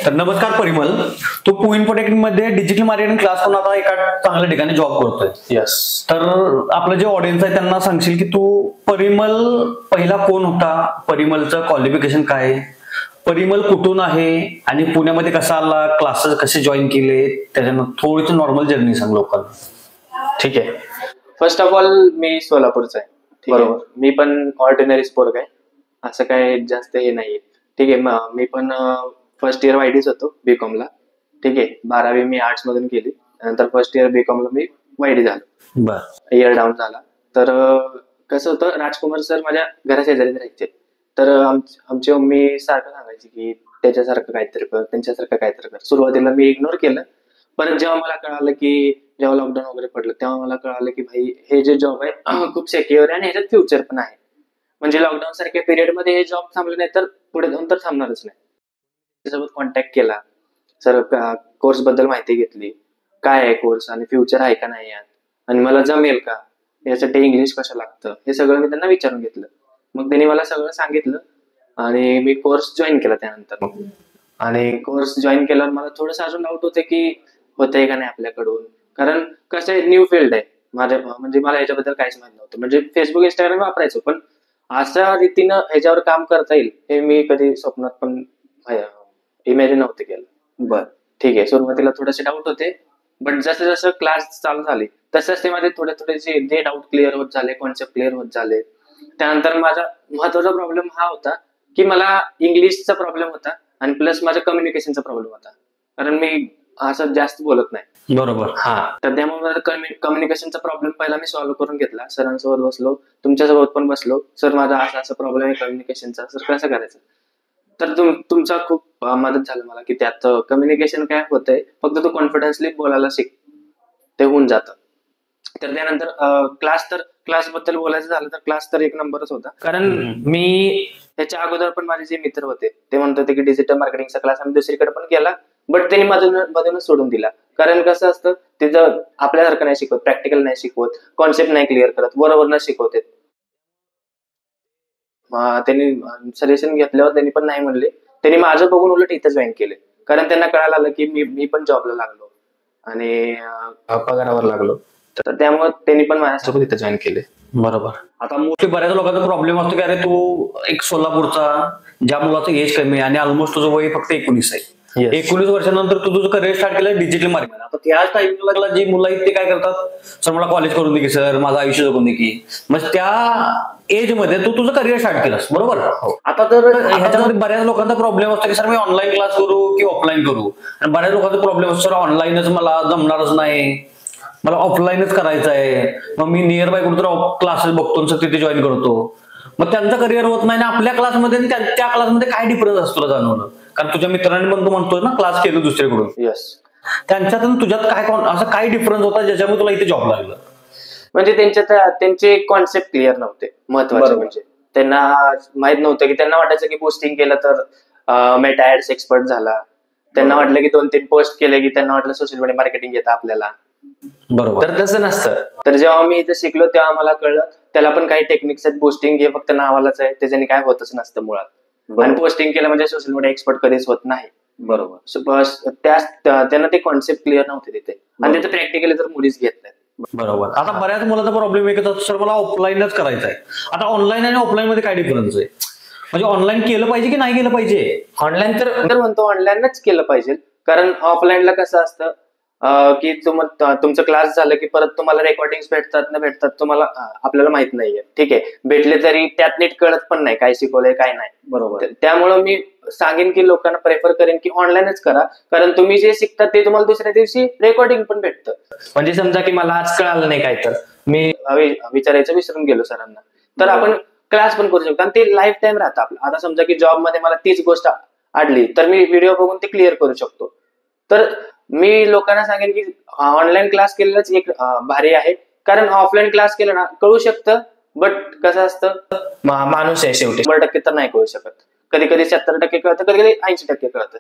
तर नमस्कार परिमल, तू पॉइंट मध्ये डिजिटल मार्केटिंग क्लास पण आता एका चांगल्या ठिकाणी जॉब करतोय. यस. तर आपलं जे ऑडियन्स आहे त्यांना सांगशील की तू परिमल पहिला कोण होता, परिमलचं क्वालिफिकेशन काय, परिमल कुठून आहे आणि पुण्यामध्ये कसा आला, क्लासेस कसे जॉईन केले, त्याच्यानंतर थोडीशी नॉर्मल जर्नी सांग लोकांना. ठीक आहे. फर्स्ट ऑफ ऑल मी सोलापूरचा आहे. बरोबर. मी पण ऑर्डिनरी स्पोर्ट आहे, असं काय जास्त हे नाहीये. ठीक आहे. मी पण फर्स्ट इयर वायडीच होतो बीकॉम ला. ठीक आहे. 12वी मी आर्ट्स मधून केली, नंतर फर्स्ट इयर बीकॉम ला मी वायडी झालो. बरं. इयर डाऊन झाला. तर कसं होतं, राजकुमार सर माझ्या घरा शेजारीच राहायचे. तर आमची मम्मी सारखं सांगायची की त्याच्यासारखं काहीतरी कर, त्यांच्यासारखं काहीतरी कर. सुरुवातीला मी इग्नोर केलं, परत जेव्हा मला कळालं की जेव्हा लॉकडाऊन वगैरे पडलं तेव्हा मला कळालं की भाई हे जे जॉब आहे खूप सेक्युअर आहे आणि ह्याच्यात फ्युचर पण आहे. म्हणजे लॉकडाऊन सारख्या पिरियड मध्ये हे जॉब थांबले नाही तर पुढे जाऊन तर थांबणारच नाही. त्याच्यासोबत कॉन्टॅक्ट केला, सर कोर्स बद्दल माहिती घेतली, काय आहे कोर्स आणि फ्युचर आहे का नाही यात, आणि मला जमेल का, यासाठी इंग्लिश कसं लागतं, हे सगळं मी त्यांना विचारून घेतलं. मग त्यांनी मला सगळं सांगितलं आणि मी कोर्स जॉईन केला त्यानंतर. मग आणि कोर्स जॉईन केल्यावर मला थोडंसं अजून डाऊट होते की होतंय का नाही आपल्याकडून, कारण कसं आहे, न्यू फील्ड आहे माझ्या, म्हणजे मला याच्याबद्दल काहीच माहित नव्हतं. म्हणजे फेसबुक इंस्टाग्राम वापरायचो, पण अशा रीतीनं ह्याच्यावर काम करता येईल हे मी कधी स्वप्नात पण इमॅजिन नव्हतं केलं. बरं, ठीक आहे. सुरुवातीला थोडेसे डाऊट होते, बट जसं जसं क्लास चालू झाले तसंच ते माझे थोडेसे जे डाऊट क्लिअर होत झाले, कॉन्सेप्ट क्लिअर होत झाले. त्यानंतर माझा महत्वाचा प्रॉब्लेम हा होता की मला इंग्लिशचा प्रॉब्लेम होता आणि प्लस माझा कम्युनिकेशनचा प्रॉब्लेम होता, कारण मी असं जास्त बोलत नाही. बरोबर. हा, तर त्यामुळे माझा कम्युनिकेशनचा प्रॉब्लेम पहिला मी सॉल्व्ह करून घेतला. सरांसोबत बसलो, तुमच्यासोबत पण बसलो, सर माझा असा प्रॉब्लेम आहे कम्युनिकेशनचा, सर कसं करायचं. तर तुमचा खूप मदत झाली मला की त्यात कम्युनिकेशन काय होतंय, फक्त तू कॉन्फिडन्सली बोलायला शिक, ते होऊन जातं. तर त्यानंतर क्लास बद्दल बोलायचं झालं तर क्लास तर एक नंबरच होता, कारण मी त्याच्या अगोदर पण माझे जे मित्र होते ते म्हणत होते की डिजिटल मार्केटिंगचा क्लास आम्ही दुसरीकडे पण केला, बट त्यांनी मधूनच सोडून दिला. कारण कसं असतं, तिथं आपल्यासारखं नाही शिकवत, प्रॅक्टिकल नाही शिकवत, कॉन्सेप्ट नाही क्लिअर करत, बरोबर न शिकवते. त्यांनी सजेशन घेतल्यावर त्यांनी पण नाही म्हणले, त्यांनी माझं बघून उलट इथं जॉईन केले, कारण त्यांना कळायला आलं की मी पण जॉबला लागलो आणि पगारावर लागलो, तर त्यामुळे त्यांनी पण माझ्यासोबत इथं जॉईन केले. बरोबर. आता मोस्टली बऱ्याच लोकांचा प्रॉब्लेम असतो की अरे तू एक सोलापूरचा, ज्या मुलाचं एज कमी आहे आणि ऑलमोस्ट तुझं वय फक्त 19 आहे. 19 वर्षानंतर तू तुझं करिअर स्टार्ट केलं डिजिटल मार्केटिंग. आता त्याच टाइमला जी मुलं आहेत ते काय करतात, सर मला कॉलेज करून दे की, सर माझं आयुष्य जगून दे की. मग त्या एज मध्ये तू तुझं करिअर स्टार्ट केलंस, बरोबर. आता तर ह्याच्यामध्ये बऱ्याच लोकांचा प्रॉब्लेम असतो की सर मी ऑनलाईन क्लास करू की ऑफलाईन करू, आणि बऱ्याच लोकांचा प्रॉब्लेम असतो सर ऑनलाईनच मला जमणारच नाही, मला ऑफलाईनच करायचं आहे. मग मी नियर बाय कुठेतरी क्लासेस बघतो, तिथे जॉईन करतो. मग त्यांचं करिअर होत नाही. आपल्या क्लासमध्ये त्या क्लासमध्ये काय डिफरन्स असतो जाणवलं, कारण तुझ्या मित्रांनी पण तू म्हणतोय ना क्लास केलं दुसरीकडून. यस. त्यांच्यात तुझ्यात काय असं काय डिफरन्स होता ज्याच्यामुळे तुला इथे जॉब लागलं. म्हणजे त्यांचे कॉन्सेप्ट क्लिअर नव्हते, महत्वाचे. म्हणजे त्यांना माहित नव्हतं की, त्यांना वाटायचं की पोस्टिंग केलं तर मेटा ऍड्स एक्सपर्ट झाला, त्यांना वाटलं की 2-3 पोस्ट केले की त्यांना वाटलं सोशल मीडिया मार्केटिंग येतं आपल्याला. बरोबर. तर तसं नसतं. तर जेव्हा मी इथे शिकलो तेव्हा मला कळलं त्याला पण काही टेक्निक्स आहेत. पोस्टिंग हे फक्त नावालाच आहे, त्याच्याने काय होतच नसतं मुळात. आणि पोस्टिंग केलं म्हणजे सोशल मीडिया एक्सपर्ट कधीच होत नाही. बरोबर. त्यांना ते कॉन्सेप्ट क्लिअर नव्हते तिथे, आणि तिथे प्रॅक्टिकली तर मुलीच घेत नाही. बरोबर. आता बऱ्याच मुलाचा प्रॉब्लेम एकच असतो, सर मला ऑफलाईनच करायचं आहे. आता ऑनलाईन आणि ऑफलाईन मध्ये काय डिफरन्स आहे, म्हणजे ऑनलाईन केलं पाहिजे की नाही केलं पाहिजे. ऑनलाईन तर म्हणतो ऑनलाईनच केलं पाहिजे, कारण ऑफलाईनला कसं असतं की तुमचं क्लास झालं की परत तुम्हाला रेकॉर्डिंग भेटतात न भेटतात तुम्हाला आपल्याला माहित नाहीये. ठीक आहे, भेटले तरी त्यात नीट कळत पण नाही काय शिकवलंय काय नाही. बरोबर. त्यामुळे मी सांगेन की लोकांना प्रेफर करेन की ऑनलाईनच करा, कारण तुम्ही जे शिकता ते तुम्हाला दुसऱ्या दिवशी रेकॉर्डिंग पण भेटतं. म्हणजे समजा की मला आज कळालं नाही काय, तर मी विचारायचं विसरून गेलो सरांना, तर आपण क्लास पण करू शकतो आणि ते लाईफ टाइम राहतं आपलं. आता समजा की जॉब मध्ये मला तीच गोष्ट आडली तर मी व्हिडिओ बघून ते क्लिअर करू शकतो. तर मी लोकांना सांगेन की ऑनलाईन क्लास केलेलाच एक भारी आहे, कारण ऑफलाईन क्लास केलं ना कळू शकतं, बट कसं असतं माणूस आहे शेवटी, 100% तर नाही कळू शकत. कधी कधी 70% कळतं, कधी कधी 80% कळतं.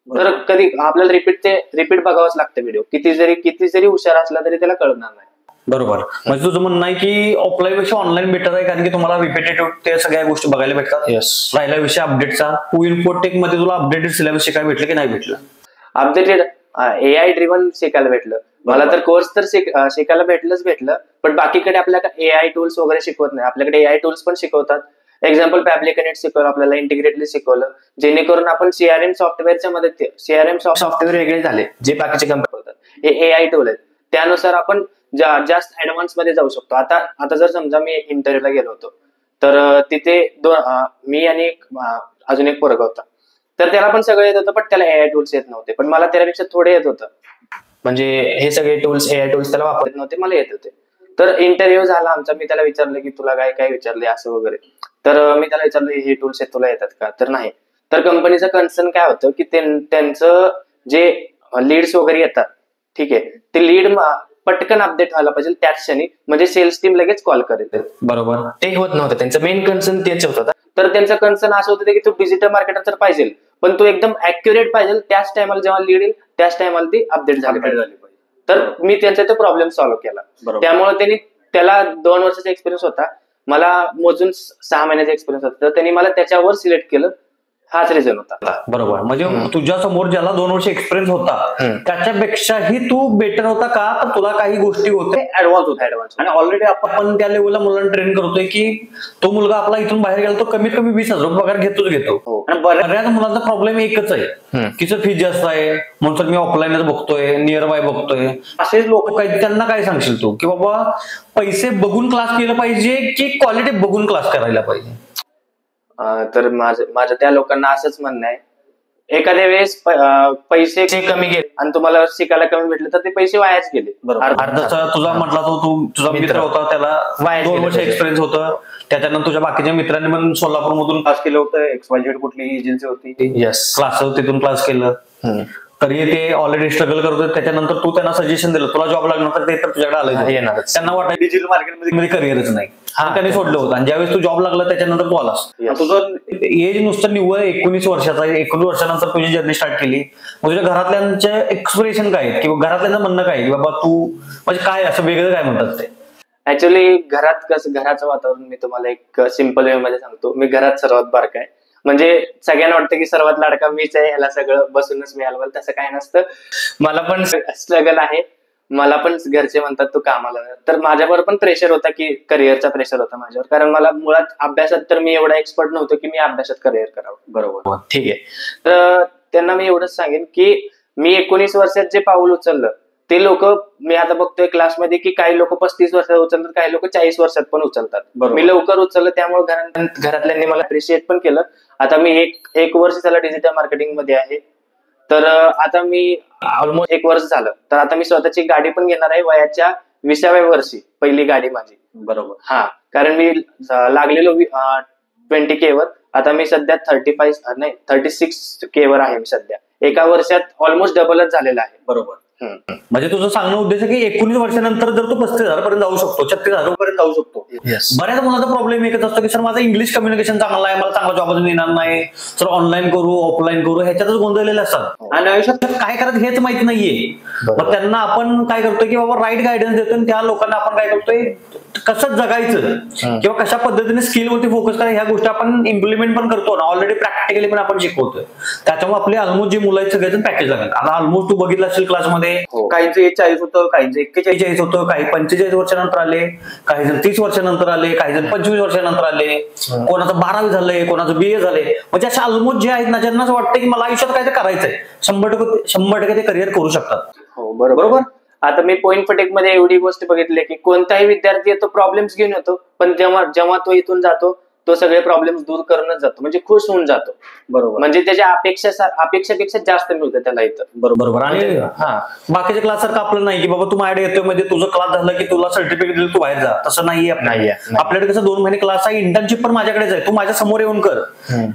तर कधी आपल्याला रिपीट बघावंच लागतं व्हिडिओ, किती जरी हुशार असला तरी त्याला कळणार नाही. बरोबर. म्हणजे तुझं म्हणणं आहे की ऑफलाईन पेक्षा ऑनलाईन बेटर आहे, कारण की तुम्हाला रिपीटेटिव्ह ते सगळ्या गोष्टी बघायला भेटतात. राहिला विषय अपडेटचा, तू इन्फोटेक मध्ये तुला अपडेटेड सिलेबस शिकायला भेटलं की नाही भेटलं? अपडेटेड AI ड्रिव्हन शिकायला भेटलं मला. तर कोर्स तर शिकायला भेटलं, पण बाकीकडे आपल्याकडे AI टूल्स वगैरे शिकवत नाही. आपल्याकडे AI टूल्स पण शिकवतात. एक्झाम्पल फॅब्रिकेनेट शिकवलं आपल्याला, इंटिग्रेटली शिकवलं, जेणेकरून आपण CRM सॉफ्टवेअरच्या मदत, CRM सॉफ्टवेअर वेगळे झाले जे बाकीचे कंपनी होतात, हे AI टूल आहेत. त्यानुसार आपण जास्त ऍडव्हान्स मध्ये जाऊ शकतो. आता जर समजा मी इंटरव्ह्यूला गेलो होतो, तर तिथे मी आणि अजून एक पोरगा होता, तर त्याला पण सगळं येत होतं, पण त्याला AI टूल्स येत नव्हते. पण मला त्यापेक्षा थोडे येत होतं. म्हणजे हे सगळे टूल्स, AI टूल्स त्याला वापरत नव्हते, मला येत होते. तर इंटरव्ह्यू झाला आमचा, मी त्याला विचारलं की तुला काय विचारले असं वगैरे. तर मी त्याला विचारलं हे टूल्स आहेत तुला येतात का, तर नाही. तर कंपनीचं कन्सर्न काय होतं की त्यांचं जे लीड्स वगैरे येतात, ठीक आहे, ते लीड पटकन अपडेट व्हायला पाहिजे त्याच क्षणी, म्हणजे सेल्स टीम लगेच कॉल करेल. बरोबर. ते होत नव्हतं. त्यांचं मेन कन्सर्न तेच होतं. तर त्यांचं कन्सर्न असं होतं की तू डिजिटल मार्केटर तर पाहिजे, पण तू एकदम ऍक्युरेट पाहिजे. त्याच टायमाला जेव्हा लीड येईल त्याच टायमाला ती अपडेट झाली पाहिजे. तर मी त्यांचा तो प्रॉब्लेम सॉल्व्ह केला. त्यामुळे त्याला 2 वर्षाचा एक्सपिरियन्स होता, मला मोजून 6 महिन्याचा एक्सपिरियन्स होता. तर त्यांनी मला त्याच्यावर सिलेक्ट केलं. हाच रिझन होता. बरोबर. म्हणजे तुझ्या समोर ज्याला 2 वर्ष एक्सपिरियन्स होता त्याच्यापेक्षाही तू बेटर होता का, तर तुला काही गोष्टी होते ऍडव्हान्स. आणि ऑलरेडी आपण त्या लेवलला मुलांना ट्रेन करतोय की तो मुलगा आपला इथून बाहेर गेला तो कमीत कमी 20,000 पगार घेतो. आणि बऱ्याच मुलांचा प्रॉब्लेम एकच आहे की फीस जास्त आहे म्हणून मी ऑफलाईनच बघतोय, नियर बाय बघतोय. असेच लोक काही, त्यांना काय सांगशील तू की बाबा पैसे बघून क्लास केलं पाहिजे की क्वालिटी बघून क्लास करायला पाहिजे? तर माझं त्या लोकांना असंच म्हणणं आहे, एखाद्या वेळेस पैसे कमी गेले आणि तुम्हाला शिकायला कमी भेटले तर ते पैसे वायाच गेले. अर्धाचा तुझा म्हटला तो तुझा मित्र होता, त्याला 2 वर्ष एक्सपिरियन्स होतं, त्याच्यानंतर तुझ्या बाकीच्या मित्रांनी पण सोलापूर मधून क्लास केलं होतं, XYZ कुठली एजन्सी होती, क्लास तिथून क्लास केलं, तरी ते ऑलरेडी स्ट्रगल करत होते. त्याच्यानंतर तू त्यांना सजेशन दिलं, तुला जॉब लागणार तर ते तर तुझ्याकडे आलं, त्यांना वाटायचं डिजिटल मार्केटमध्ये करिअरच नाही, त्यांनी सोडलं होतं. आणि ज्यावेळेस तू जॉब लागला त्याच्यानंतर तू आलास. तुझं एज नुसतं निव्वळ 19 वर्षाचा आहे. 19 वर्षानंतर तुझी जर्नी स्टार्ट केली. तुझ्या घरातल्यांचे एक्सप्रेशन काय किंवा घरातल्यांचं म्हणणं काय की बाबा तू म्हणजे काय असं वेगळं काय म्हणतात ते? ऍक्च्युअली घराचं वातावरण मी तुम्हाला एक सिंपल वे मध्ये सांगतो. मी घरात सर्वात बारका आहे. म्हणजे सगळ्यांना वाटतं की सर्वात लाडका मीच आहे, ह्याला सगळं बसूनच मिळालं. तसं काय नसतं. मला पण स्ट्रगल आहे. मला पण घरचे म्हणतात तू कामाला. तर माझ्यावर पण प्रेशर होता की करिअरचा प्रेशर होता माझ्यावर, कारण मला मुळात अभ्यासात तर मी एवढा एक्सपर्ट नव्हतो की मी अभ्यासात करिअर करावं. बरोबर, ठीक आहे. तर त्यांना मी एवढंच सांगेन की मी 19 वर्षात जे पाऊल उचललं ते लोक, मी आता बघतोय क्लासमध्ये की काही लोक 35 वर्षात उचलतात, काही लोक 40 वर्षात पण उचलतात. मी लवकर उचललं, त्यामुळे घरातल्यांनी मला अप्रिशिएट पण केलं. आता मी एक वर्ष झालं डिजिटल मार्केटिंग मध्ये आहे. तर आता मी ऑलमोस्ट 1 वर्ष झालं. तर आता मी स्वतःची गाडी पण घेणार आहे वयाच्या 20व्या वर्षी, पहिली गाडी माझी. बरोबर. हा, कारण मी लागलेलो 20K वर. आता मी सध्या 36K वर आहे मी सध्या. एका वर्षात ऑलमोस्ट डबलच झालेला आहे. बरोबर. म्हणजे तुझं सांगणं उद्देश आहे की 19 वर्षानंतर जर तू 35,000 पर्यंत जाऊ शकतो, 36,000 पर्यंत जाऊ शकतो. बऱ्याच मुलांचा प्रॉब्लेम एकच असतो की सर माझं इंग्लिश कम्युनिकेशन चांगलं आहे, मला चांगला जॉब येणार नाही, सर ऑनलाईन करू ऑफलाईन करू, ह्याच्यातच गोंधळलेले असतात आणि आयुष्यात काय करायचं हेच माहिती नाहीये. मग त्यांना आपण काय करतोय की बाबा राईट गायडन्स देतो आणि त्या लोकांना आपण काय करतोय कसं जगायचं किंवा कशा पद्धतीने स्किलवरती फोकस करा ह्या गोष्टी आपण इम्प्लिमेंट पण करतो ना, ऑलरेडी प्रॅक्टिकली पण आपण शिकवतोय. त्याच्यामुळे आपले ऑलमोस्ट जे मुलं आहेत सगळ्याचं पॅकेज लागेल. आता ऑलमोस्ट तू बघितलं असेल क्लासमध्ये काहींचं 40 होतं, काहींचं 41 होतं, काही 45 वर्षानंतर आले, काही जण 30 वर्षानंतर आले, काही जण 25 वर्षानंतर आले, कोणाचं 12वी झालंय, कोणाचं BA झालंय. म्हणजे अशा ऑलमोस्ट जे आहेत ना, ज्यांना असं वाटतं की मला आयुष्यात काय ते करायचंय, 100% ते करिअर करू शकतात. हो, बरोबर. आता मी पॉइंट फटेक मध्ये एवढी गोष्ट बघितली की कोणताही विद्यार्थी येतो प्रॉब्लेम्स घेऊन येतो, पण जेव्हा तो इथून जातो तो सगळे प्रॉब्लेम्स दूर करूनच जातो, म्हणजे खुश होऊन जातो. बरोबर. म्हणजे त्याच्या अपेक्षापेक्षा जास्त मिळतं त्याला इथं. बरोबर. आणि बाकीच्या क्लास सारखं आपलं नाही की बाबा तू माझ्याकडे येतोय म्हणजे तुझं क्लास झालं की तुला सर्टिफिकेट दिलं तू बाहेर जा, तसं नाहीये. आपल्याकडे कसं 2 महिने क्लास आहे, इंटर्नशिप पण माझ्याकडेच आहे, तू माझ्या समोर येऊन कर.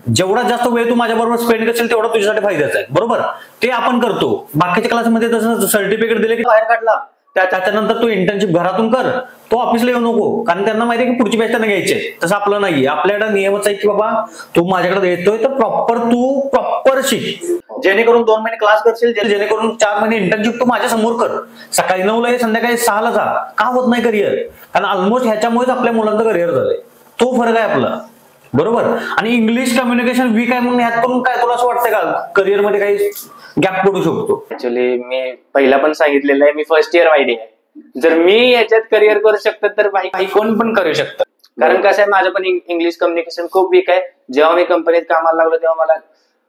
जेवढा जास्त वेळ तू माझ्या बरोबर स्पेंड करशील तेवढा तुझ्यासाठी फायद्याचा आहे. बरोबर, ते आपण करतो. बाकीच्या क्लासमध्ये तसं सर्टिफिकेट दिले की बाहेर काढला त्याच्यानंतर तू इंटर्नशिप घरातून कर, तो ऑफिसला येऊ नको, कारण त्यांना माहिती आहे की पुढची बॅच त्यांना घ्यायची. तसं आपलं नाहीये. आपल्याकडे नियमच आहे की बाबा तू माझ्याकडे येतोय तर प्रॉपर शिक, जेणेकरून 2 महिने क्लास करशील, जेणेकरून 4 महिने इंटर्नशिप तू माझ्या समोर कर. सकाळी 9 ला ये, संध्याकाळी 6 ला जा. का होत नाही करिअर? कारण ऑलमोस्ट ह्याच्यामुळेच आपल्या मुलांचं करिअर झालंय. तो फरक आहे आपला, बरोबर. आणि इंग्लिश कम्युनिकेशन वीक आहे म्हणून ह्यात पण काय तुला असं वाटतंय का करिअर मध्ये काही गॅप पडू शकतो? ऍक्च्युली मी पहिला पण सांगितलेलं आहे, मी फर्स्ट इयर वायडी आहे. जर मी याच्यात करिअर करू शकतो तर भाई कोण पण करू शकतं. कारण कसं आहे, माझं पण इंग्लिश कम्युनिकेशन खूप वीक आहे. जेव्हा मी कंपनीत कामाला लागलो तेव्हा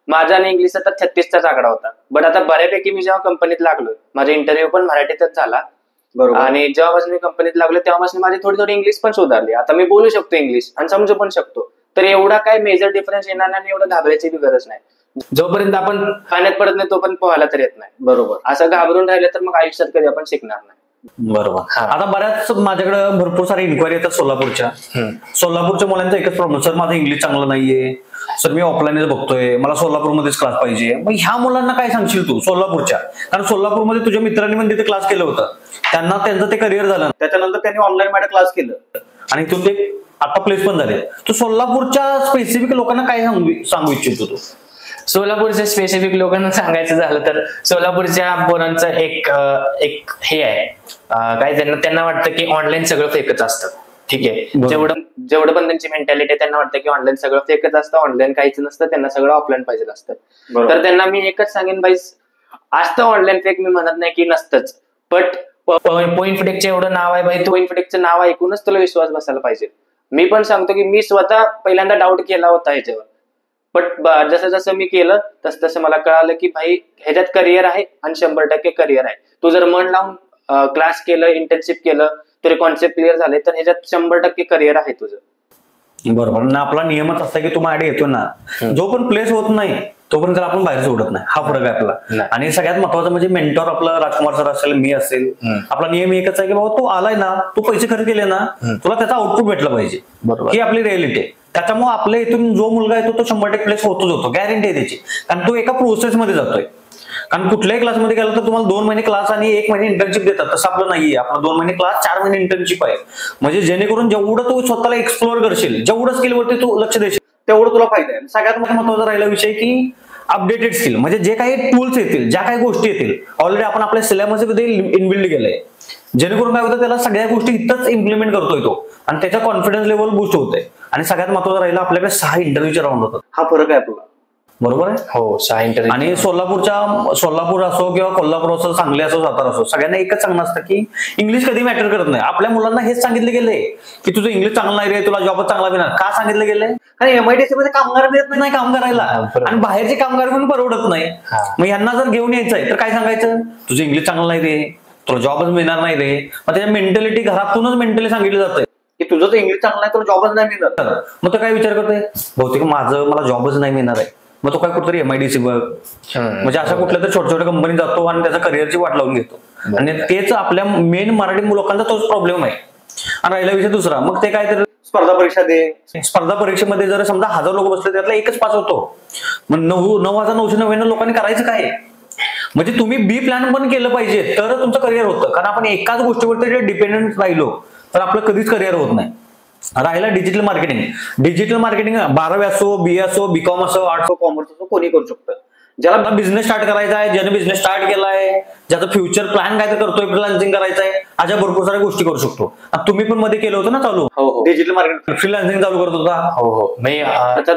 माझा आणि इंग्लिशचा तर 36चा आकडा होता. बट आता बऱ्यापैकी मी जेव्हा कंपनीत लागलो, माझा इंटरव्ह्यू पण मराठीतच झाला. बरोबर. आणि जेव्हापासून मी कंपनीत लागलो तेव्हापासून माझी थोडी इंग्लिश पण सुधारली. आता मी बोलू शकतो इंग्लिश आणि समजू पण शकतो. तर एवढा काय मेजर डिफरन्स येणार नाही, एवढं घाबरायची गरज नाही. जोपर्यंत आपण पाण्यात पडत नाही तोपर्यंत पोहायला तर येत नाही. बरोबर. असं घाबरून राहिलं तर मग आयुष्यात कधी आपण शिकणार नाही. बरोबर. आता बऱ्याच माझ्याकडे भरपूर सारे इन्क्वायरी येतात सोलापूरच्या मुलांचा एकच प्रॉब्लेम, सर माझं इंग्लिश चांगलं नाहीये, सर मी ऑफलाईनच बघतोय, मला सोलापूरमध्येच क्लास पाहिजे. मग ह्या मुलांना काय सांगशील तू सोलापूरच्या? कारण सोलापूरमध्ये तुझ्या मित्रांनी पण तिथे क्लास केलं होतं, त्यांचं ते करिअर झालं, त्याच्यानंतर त्यांनी ऑनलाईन मध्ये क्लास केलं आणि इथून ते आता प्लेस पण झाले. तू सोलापूरच्या स्पेसिफिक लोकांना काय सांगू इच्छितो तू? सोलापूरच्या स्पेसिफिक लोकांना सांगायचं झालं तर सोलापूरच्या पोरांचं एक हे आहे, काय त्यांना वाटतं की ऑनलाईन सगळं फेकच असतं. ठीक आहे, जेवढं पण त्यांची मेंटॅलिटी, त्यांना वाटतं की ऑनलाईन सगळं फेकच असतं, ऑनलाईन काहीच नसतं, त्यांना सगळं ऑफलाईन पाहिजे असतं. तर त्यांना मी एकच सांगेन, भाई असतं ऑनलाईन फेक, मी म्हणत नाही की नसतंच, बट पॉइंटफिटेकचं एवढं नाव आहे भाई, तो पॉइंटफिटेकचं नाव ऐकूनच तुला विश्वास बसायला पाहिजे. मी पण सांगतो की मी स्वतः पहिल्यांदा डाऊट केला होता ह्याच्यावर, बट जसं जसं मी केलं तसं मला कळालं की भाई ह्याच्यात करिअर आहे आणि 100% करिअर आहे. तू जर मन लावून क्लास केलं, इंटर्नशिप केलं, तुझे कॉन्सेप्ट क्लिअर झाले तर ह्याच्यात 100% करिअर आहे तुझं. बरोबर ना. आपला नियमच असा की तू माझ्याकडे येतो ना, जो पण प्लेस होत नाही तोपर्यंत आपण बाहेर सोडत नाही. हा फरक आहे आपला. आणि सगळ्यात महत्वाचं म्हणजे मेंटॉर आपला राजकुमार सर असेल, मी असेल, आपला नियम एकच आहे की बाबा तू आलाय ना, तू पैसे खर्च केले ना, तुला त्याचा आउटपुट भेटलं पाहिजे. ही आपली रिअलिटी आहे. त्याच्यामुळे आपल्या इथून जो मुलगा येतो तो 100% प्लेस होतो, गॅरंटी आहे त्याची. कारण तो एका प्रोसेसमध्ये जातोय. कारण कुठल्याही क्लासमध्ये गेला तर तुम्हाला 2 महिने क्लास आणि 1 महिने इंटर्नशिप देतात. तसं आपलं नाहीये. आपलं 2 महिने क्लास, 4 महिने इंटर्नशिप आहे. म्हणजे जेणेकरून जेवढं तू स्वतःला एक्सप्लोअर करशील, जेवढं स्किलवरती तू लक्ष देशील, तेवढं तुला फायदा आहे. सगळ्यात महत्त्वाचा राहिला विषय की अपडेटेड स्किल, म्हणजे जे काही टूल्स येतील, ज्या काही गोष्टी येतील, ऑलरेडी आपण आपल्या सिलेबसमध्ये इनबिल्ड केलंय. जेणेकरून काय होतं, त्याला सगळ्या गोष्टी इथंच इम्प्लिमेंट करतोय तो आणि त्याचा कॉन्फिडन्स लेवल बूस्ट होतोय. आणि सगळ्यात महत्त्वाचं राहिलं, आपल्याकडे 6 इंटरव्ह्यूचे राऊंड होतात. हा फरक आहे आपला, बरोबर आहे. हो, 6 इंटरव्ह्यू. आणि सोलापूर असो किंवा कोल्हापूर असो, सांगली असो, सातारा असो, सगळ्यांना एकच सांगणं असतं की इंग्लिश कधी मॅटर करत नाही. आपल्या मुलांना हेच सांगितलं गेलंय की तुझं इंग्लिश चांगलं नाही रे, तुला जॉबच चांगला मिळणार. का सांगितलं गेलंय? कारण MIDC मध्ये कामगार मिळत नाही काम करायला, आणि बाहेरचे कामगार पण परवडत नाही. मग यांना जर घेऊन यायचंय तर काय सांगायचं? तुझं इंग्लिश चांगलं नाही रे, तुला जॉबच मिळणार नाही रे. मग त्याच्या मेंटॅलिटी घरातूनच मेंटली सांगितलं जातंय की तुझं तर इंग्लिश चांगलं आहे, तुला जॉबच नाही मिळणार. मग तो काय विचार करतोय, बहुतेक मला जॉबच नाही मिळणार आहे. मग तो काय कुठतरी MIDC बघ, म्हणजे अशा कुठल्या तर छोट्या कंपनी जातो आणि त्याचा करिअरची वाट लावून घेतो. आणि तेच आपल्या मेन मराठी लोकांचा तोच प्रॉब्लेम आहे. आणि राहिला विषय दुसरा, मग ते काय तर स्पर्धा परीक्षा दे. स्पर्धा परीक्षेमध्ये जर समजा 1000 लोक बसले, त्यातला एकच पास होतो. मग 9,999 लोकांनी करायचं काय? म्हणजे तुम्ही बी प्लॅन पण केलं पाहिजे तर तुमचं करिअर होतं. कारण आपण एकाच गोष्टीवरती डिपेंडंट राहिलो तर आपलं कधीच करिअर होत नाही. राहिला डिजिटल मार्केटिंग 12वी असो, BA असो, BCom असो, आर्ट्स असो, कॉमर्स असो, कोणी करू शकतं. ज्याला बिझनेस स्टार्ट करायचा आहे, ज्याने बिझनेस स्टार्ट केलाय, ज्याचा फ्युचर प्लॅन काय तर करतोय, फ्रीलान्सिंग करायचं आहे, अशा भरपूर साऱ्या गोष्टी करू शकतो. तुम्ही पण मध्ये केलं होतं ना चालू, डिजिटल मार्केटिंग, फ्रीलान्सिंग चालू करत होता. हो.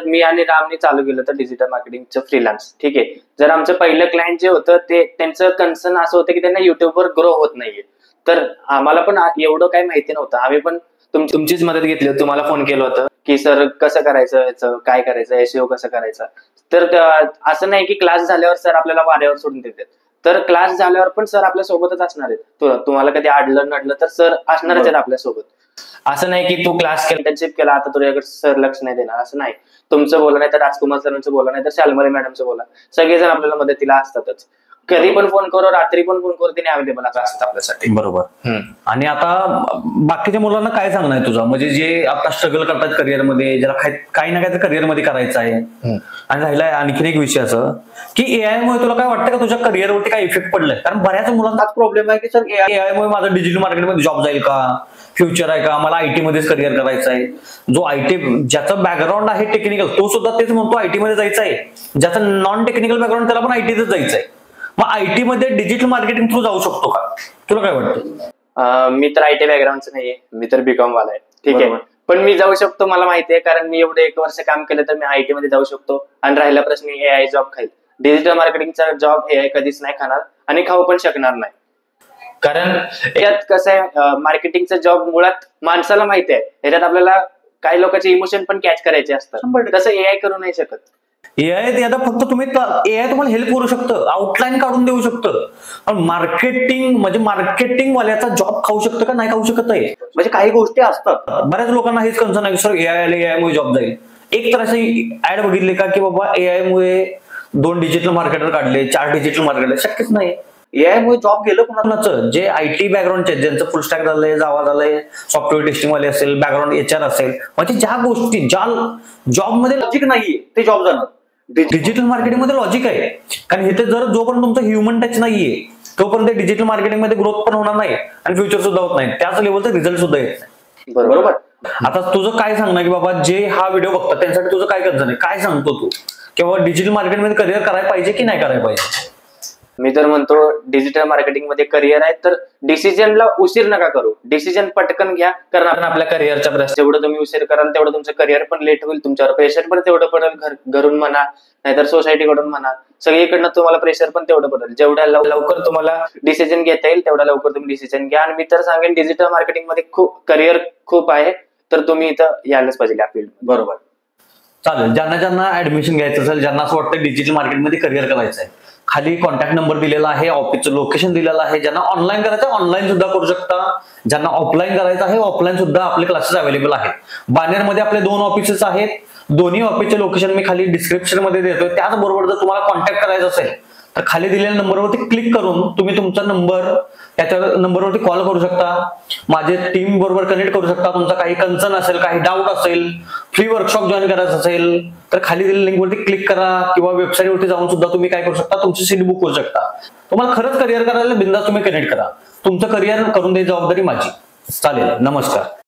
मी आणि रामने चालू केलं होतं डिजिटल मार्केटिंगचं फ्रीलान्स. ठीक आहे. जर आमचं पहिलं क्लायंट जे होतं ते त्यांचं कन्सर्न असं होतं की त्यांना युट्यूबवर ग्रो होत नाहीये. तर आम्हाला पण एवढं काही माहिती नव्हतं. आम्ही पण तुमचीच मदत घेतली होती. तुम्हाला फोन केलं होतं की सर कसं करायचं, याचं काय करायचं, SEO कसं करायचं. तर असं नाही की क्लास झाल्यावर सर आपल्याला वाऱ्यावर सोडून देतात. तर क्लास झाल्यावर पण सर आपल्या सोबतच असणार आहेत. तुम्हाला कधी अडलं नडलं तर सर असणारच आहेत आपल्यासोबत. असं नाही की तू क्लास केला, इंटर्नशिप केला, आता तुझ्याकडे सर लक्ष नाही देणार, असं नाही. तुमचं बोला, नाही तर राजकुमार सरांचं बोला, नाही तर शालमले मॅडमचं बोला, सगळेजण आपल्याला मदतीला असतातच. कधी पण फोन करू, रात्री पण फोन करू, तिने अवेलेबल असतात आपल्यासाठी. बरोबर. आणि आता बाकीच्या मुलांना काय सांगणार तुझा, म्हणजे जे आता स्ट्रगल करतात करिअरमध्ये, ज्याला काही ना काही करिअरमध्ये करायचं आहे. आणि राहिला आणखीन एक विषय असं की एआय मुळे तुला काय वाटतं का तुझ्या करिअरवरती काय इफेक्ट पडलाय? कारण बऱ्याच मुलांना हाच प्रॉब्लेम आहे की सर एआय मुळे माझं डिजिटल मार्केटमध्ये जॉब जाईल का, फ्युचर आहे का, मला आयटी मध्येच करिअर करायचं आहे. जो आयटी ज्याचं बॅकग्राऊंड आहे टेक्निकल, तो सुद्धा तेच म्हणतो आयटी मध्ये जायचं आहे. ज्याचं नॉन टेक्निकल बॅकग्राऊंड त्याला पण आयटीतच जायचं आहे. मग आयटी मध्ये डिजिटल मार्केटिंग थ्रू जाऊ शकतो का? तुला काय वाटतं? मी तर आयटी बॅकग्राऊंडचं नाहीये, मी तर बीकॉम वाला आहे. ठीक आहे, पण मी जाऊ शकतो, मला माहिती आहे, कारण मी एवढं 1 वर्ष काम केलं तर मी आयटी मध्ये जाऊ शकतो. आणि राहिला प्रश्न एआय जॉब खाईल, डिजिटल मार्केटिंगचा जॉब एआय कधीच नाही खाणार आणि खाऊ पण शकणार नाही. कारण यात कसं आहे, मार्केटिंगचा जॉब मुळात माणसाला माहिती आहे, याच्यात आपल्याला काही लोकांचे इमोशन पण कॅच करायचे असतात, तसं एआय करू नाही शकत. एआय आता फक्त एआय तुम्हाला हेल्प करू शकतं, आउटलाईन काढून देऊ शकतं. पण मार्केटिंग वाल्याचा जॉब खाऊ शकतं का? नाही खाऊ शकत आहे. म्हणजे काही गोष्टी असतात, बऱ्याच लोकांना हेच कन्सर्न आहे सर एआय आले, एआय मुळे जॉब जाईल. एक तर अशी ऍड बघितली का की बाबा एआय मुळे 2 डिजिटल मार्केटर काढले, 4 डिजिटल मार्केटर? शक्यच नाही. एआय मुळे जॉब गेलं कोणाचं? जे आयटी बॅकग्राऊंडचे, ज्यांचं फुल स्टॅक झालंय, जावा झालंय, सॉफ्टवेअर टेस्टिंग वाले असेल, बॅकग्राऊंड एचआर असेल, म्हणजे ज्या गोष्टी ज्या जॉबमध्ये लॉजिक नाहीये ते जॉब जाणार. डिजिटल मार्केटिंग मध्ये लॉजिक आहे, कारण इथे जर जोपर्यंत तुमचं ह्युमन टच नाहीये तोपर्यंत डिजिटल मार्केटिंग मध्ये ग्रोथ पण होणार नाही आणि फ्युचर सुद्धा होत नाही, त्याच लेवलचा रिझल्ट सुद्धा येत नाही. बरोबर. आता तुझं काय सांगणार की बाबा जे हा व्हिडिओ बघतात त्यांच्यासाठी तुझं काय कन्सर्न आहे? काय सांगतो तू की बाबा डिजिटल मार्केटिंग करिअर करायला पाहिजे की नाही करायला पाहिजे? मी तर म्हणतो डिजिटल मार्केटिंग मध्ये करिअर आहे तर डिसिजनला उशीर नका करू, डिसिजन पटकन घ्या. कारण आपल्या करिअरच्या प्रश्न जेवढं तुम्ही उशीर कराल तेवढं तुमचं करिअर पण लेट होईल, तुमच्यावर प्रेशर पण तेवढं पडेल, घरून म्हणा नाहीतर सोसायटीकडून म्हणा, सगळीकडनं तुम्हाला प्रेशर पण तेवढं पडेल. जेवढ्या लवकर तुम्हाला डिसिजन घेता येईल तेवढ्या लवकर तुम्ही डिसिजन घ्या. आणि मी तर सांगेन डिजिटल मार्केटिंग मध्ये करिअर खूप आहे, तर तुम्ही इथं यायलाच पाहिजे या फील्ड. बरोबर. चालेल. ज्यांना ऍडमिशन घ्यायचं असेल, ज्यांना असं वाटतं डिजिटल मार्केटमध्ये करिअर करायचं आहे, खाली कॉन्टॅक्ट नंबर दिलेला आहे, ऑफिसचं लोकेशन दिलेलं आहे. ज्यांना ऑनलाईन करायचं ऑनलाईन सुद्धा करू शकता, ज्यांना ऑफलाईन करायचं आहे ऑफलाईन सुद्धा आपले क्लासेस अवेलेबल आहेत. बानेरमध्ये आपले 2 ऑफिसेस आहेत, दोन्ही ऑफिसचे लोकेशन मी खाली डिस्क्रिप्शन मध्ये देतोय. त्याचबरोबर जर तुम्हाला कॉन्टॅक्ट करायचं असेल तर खाली दिलेल्या नंबरवरती क्लिक करून तुम्ही तुमचा नंबर त्याच्या नंबरवरती कॉल करू शकता, माझे टीम बरोबर कनेक्ट करू शकता. तुमचा काही कन्सर्न असेल, काही डाऊट असेल, फ्री वर्कशॉप जॉईन करायचं असेल तर खाली दिलेल्या लिंकवरती क्लिक करा किंवा वेबसाईटवरती जाऊन सुद्धा तुम्ही काय करू शकता, तुमची सीट बुक करू शकता. तुम्हाला खरंच करिअर करायला बिंदास तुम्ही कनेक्ट करा, तुमचं करिअर करून द्यायची जबाबदारी माझी. चालेल. नमस्कार.